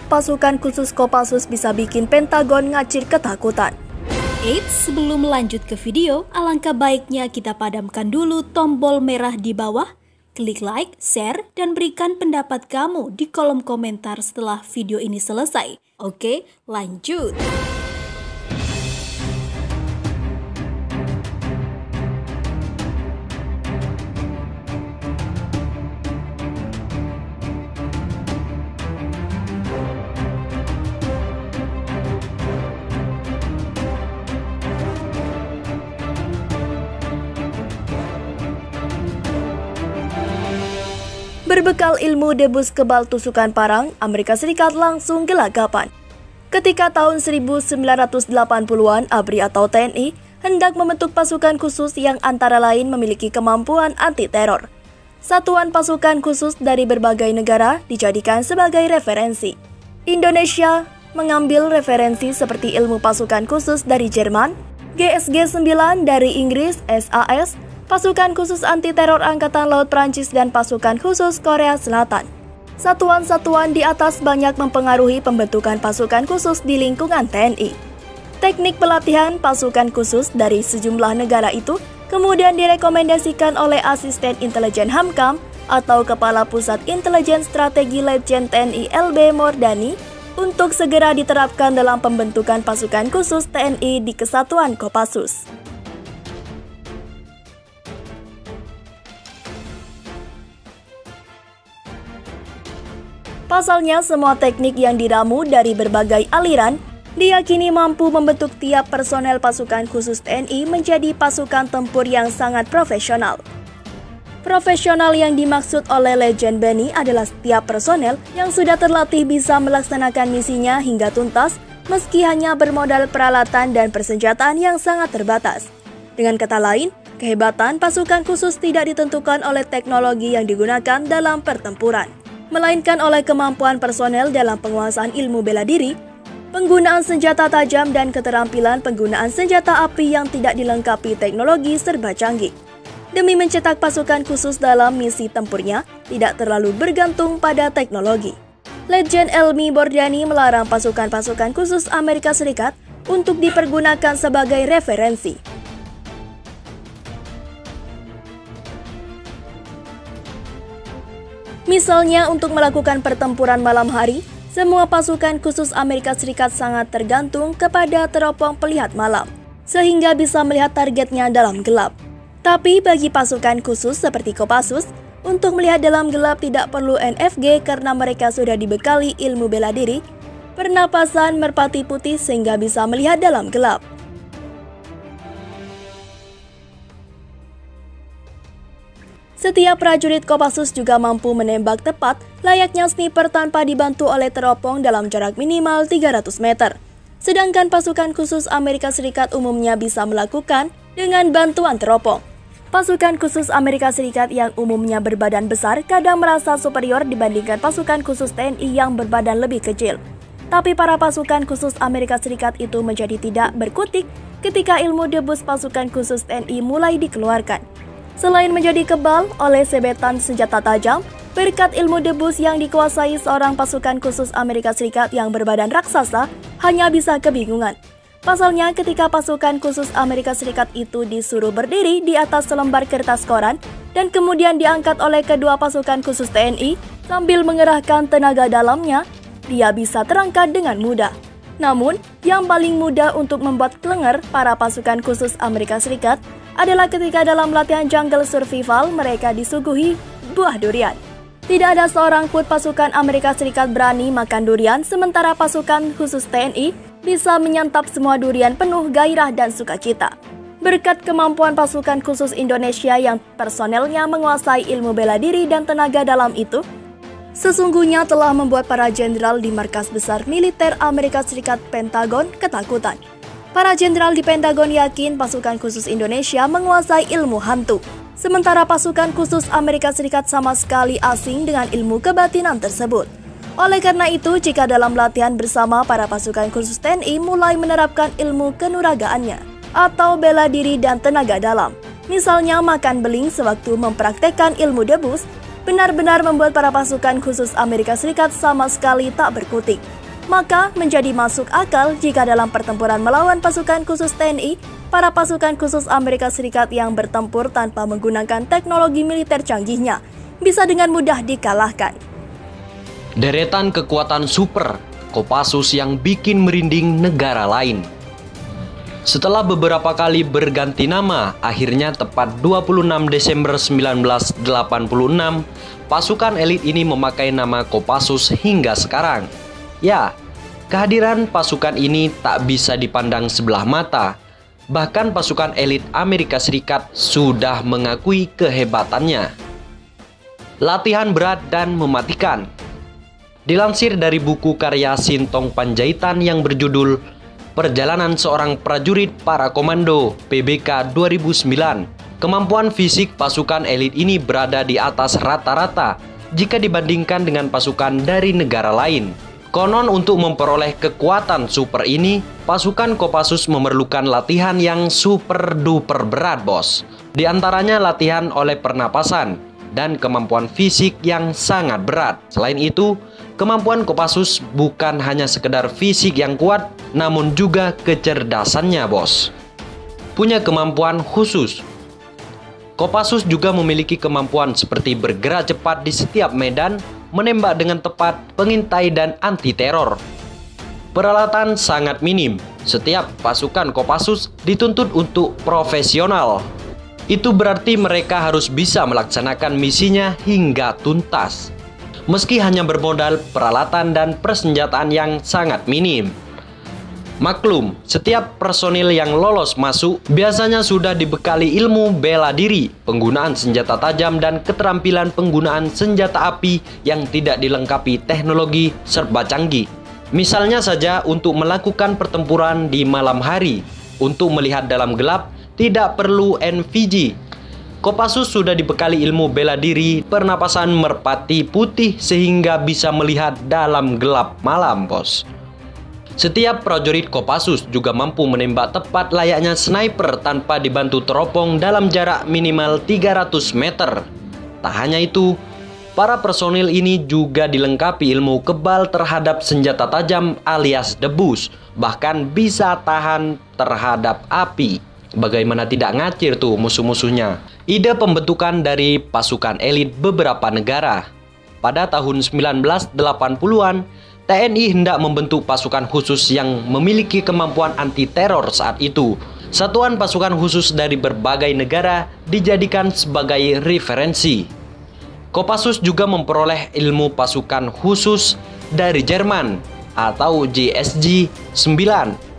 pasukan khusus Kopassus bisa bikin Pentagon ngacir ketakutan. Eits, sebelum lanjut ke video, alangkah baiknya kita padamkan dulu tombol merah di bawah, klik like, share, dan berikan pendapat kamu di kolom komentar setelah video ini selesai. Oke, lanjut. Berbekal ilmu debus kebal tusukan parang, Amerika Serikat langsung gelagapan. Ketika tahun 1980-an, ABRI atau TNI hendak membentuk pasukan khusus yang antara lain memiliki kemampuan anti-teror. Satuan pasukan khusus dari berbagai negara dijadikan sebagai referensi. Indonesia mengambil referensi seperti ilmu pasukan khusus dari Jerman, GSG-9 dari Inggris, SAS, pasukan khusus anti-teror Angkatan Laut Prancis, dan pasukan khusus Korea Selatan. Satuan-satuan di atas banyak mempengaruhi pembentukan pasukan khusus di lingkungan TNI. Teknik pelatihan pasukan khusus dari sejumlah negara itu kemudian direkomendasikan oleh Asisten Intelijen Hamkam atau Kepala Pusat Intelijen Strategi Letjen TNI LB Mordani untuk segera diterapkan dalam pembentukan pasukan khusus TNI di Kesatuan Kopassus. Pasalnya, semua teknik yang diramu dari berbagai aliran diyakini mampu membentuk tiap personel pasukan khusus TNI menjadi pasukan tempur yang sangat profesional. Profesional yang dimaksud oleh Letjen Benny adalah setiap personel yang sudah terlatih bisa melaksanakan misinya hingga tuntas meski hanya bermodal peralatan dan persenjataan yang sangat terbatas. Dengan kata lain, kehebatan pasukan khusus tidak ditentukan oleh teknologi yang digunakan dalam pertempuran, melainkan oleh kemampuan personel dalam penguasaan ilmu bela diri, penggunaan senjata tajam, dan keterampilan penggunaan senjata api yang tidak dilengkapi teknologi serba canggih. Demi mencetak pasukan khusus dalam misi tempurnya, tidak terlalu bergantung pada teknologi. Letjen LB Mordani melarang pasukan-pasukan khusus Amerika Serikat untuk dipergunakan sebagai referensi. Misalnya untuk melakukan pertempuran malam hari, semua pasukan khusus Amerika Serikat sangat tergantung kepada teropong pelihat malam, sehingga bisa melihat targetnya dalam gelap. Tapi bagi pasukan khusus seperti Kopassus, untuk melihat dalam gelap tidak perlu NFG karena mereka sudah dibekali ilmu bela diri, pernapasan merpati putih sehingga bisa melihat dalam gelap. Setiap prajurit Kopassus juga mampu menembak tepat layaknya sniper tanpa dibantu oleh teropong dalam jarak minimal 300 meter. Sedangkan pasukan khusus Amerika Serikat umumnya bisa melakukan dengan bantuan teropong. Pasukan khusus Amerika Serikat yang umumnya berbadan besar kadang merasa superior dibandingkan pasukan khusus TNI yang berbadan lebih kecil. Tapi para pasukan khusus Amerika Serikat itu menjadi tidak berkutik ketika ilmu debus pasukan khusus TNI mulai dikeluarkan. Selain menjadi kebal oleh sebetan senjata tajam, berkat ilmu debus yang dikuasai seorang pasukan khusus Amerika Serikat yang berbadan raksasa hanya bisa kebingungan. Pasalnya ketika pasukan khusus Amerika Serikat itu disuruh berdiri di atas selembar kertas koran dan kemudian diangkat oleh kedua pasukan khusus TNI sambil mengerahkan tenaga dalamnya, dia bisa terangkat dengan mudah. Namun, yang paling mudah untuk membuat kelenger para pasukan khusus Amerika Serikat adalah ketika dalam latihan jungle survival mereka disuguhi buah durian. Tidak ada seorang pun pasukan Amerika Serikat berani makan durian, sementara pasukan khusus TNI bisa menyantap semua durian penuh gairah dan sukacita. Berkat kemampuan pasukan khusus Indonesia yang personelnya menguasai ilmu bela diri dan tenaga dalam itu, sesungguhnya telah membuat para jenderal di markas besar militer Amerika Serikat Pentagon ketakutan. Para jenderal di Pentagon yakin pasukan khusus Indonesia menguasai ilmu hantu, sementara pasukan khusus Amerika Serikat sama sekali asing dengan ilmu kebatinan tersebut. Oleh karena itu, jika dalam latihan bersama para pasukan khusus TNI mulai menerapkan ilmu kenuragaannya atau bela diri dan tenaga dalam, misalnya makan beling sewaktu mempraktekkan ilmu debus, benar-benar membuat para pasukan khusus Amerika Serikat sama sekali tak berkutik. Maka menjadi masuk akal jika dalam pertempuran melawan pasukan khusus TNI, para pasukan khusus Amerika Serikat yang bertempur tanpa menggunakan teknologi militer canggihnya bisa dengan mudah dikalahkan. Deretan kekuatan super Kopassus yang bikin merinding negara lain. Setelah beberapa kali berganti nama, akhirnya tepat 26 Desember 1986, pasukan elit ini memakai nama Kopassus hingga sekarang. Ya, kehadiran pasukan ini tak bisa dipandang sebelah mata. Bahkan pasukan elit Amerika Serikat sudah mengakui kehebatannya. Latihan berat dan mematikan. Dilansir dari buku karya Sintong Panjaitan yang berjudul Perjalanan Seorang Prajurit Para Komando PBK 2009, kemampuan fisik pasukan elit ini berada di atas rata-rata jika dibandingkan dengan pasukan dari negara lain. Konon untuk memperoleh kekuatan super ini, pasukan Kopassus memerlukan latihan yang super duper berat, bos. Di antaranya latihan oleh pernapasan dan kemampuan fisik yang sangat berat. Selain itu, kemampuan Kopassus bukan hanya sekedar fisik yang kuat, namun juga kecerdasannya, bos. Punya kemampuan khusus. Kopassus juga memiliki kemampuan seperti bergerak cepat di setiap medan, menembak dengan tepat, pengintai dan anti-teror. Peralatan sangat minim. Setiap pasukan Kopassus dituntut untuk profesional. Itu berarti mereka harus bisa melaksanakan misinya hingga tuntas, meski hanya bermodal peralatan dan persenjataan yang sangat minim. Maklum, setiap personil yang lolos masuk biasanya sudah dibekali ilmu bela diri, penggunaan senjata tajam dan keterampilan penggunaan senjata api yang tidak dilengkapi teknologi serba canggih. Misalnya saja untuk melakukan pertempuran di malam hari, untuk melihat dalam gelap tidak perlu NVG. Kopassus sudah dibekali ilmu bela diri, pernapasan merpati putih sehingga bisa melihat dalam gelap malam, bos. Setiap prajurit Kopassus juga mampu menembak tepat layaknya sniper tanpa dibantu teropong dalam jarak minimal 300 meter. Tak hanya itu, para personil ini juga dilengkapi ilmu kebal terhadap senjata tajam alias debus, bahkan bisa tahan terhadap api. Bagaimana tidak ngacir tuh musuh-musuhnya. Ide pembentukan dari pasukan elit beberapa negara. Pada tahun 1980-an, TNI hendak membentuk pasukan khusus yang memiliki kemampuan anti-teror saat itu. Satuan pasukan khusus dari berbagai negara dijadikan sebagai referensi. Kopassus juga memperoleh ilmu pasukan khusus dari Jerman atau JSG 9.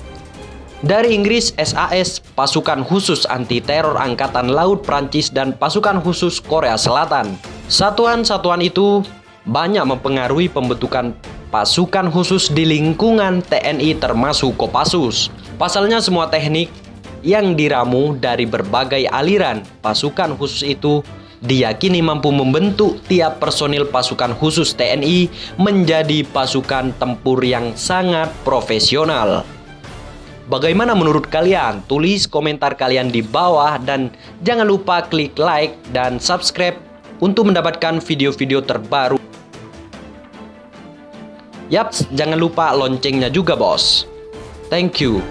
Dari Inggris SAS, pasukan khusus anti-teror Angkatan Laut Prancis dan pasukan khusus Korea Selatan. Satuan-satuan itu banyak mempengaruhi pembentukan pasukan khusus di lingkungan TNI termasuk Kopassus. Pasalnya semua teknik yang diramu dari berbagai aliran pasukan khusus itu diyakini mampu membentuk tiap personil pasukan khusus TNI menjadi pasukan tempur yang sangat profesional. Bagaimana menurut kalian? Tulis komentar kalian di bawah dan jangan lupa klik like dan subscribe untuk mendapatkan video-video terbaru. Yaps, jangan lupa loncengnya juga, bos. Thank you.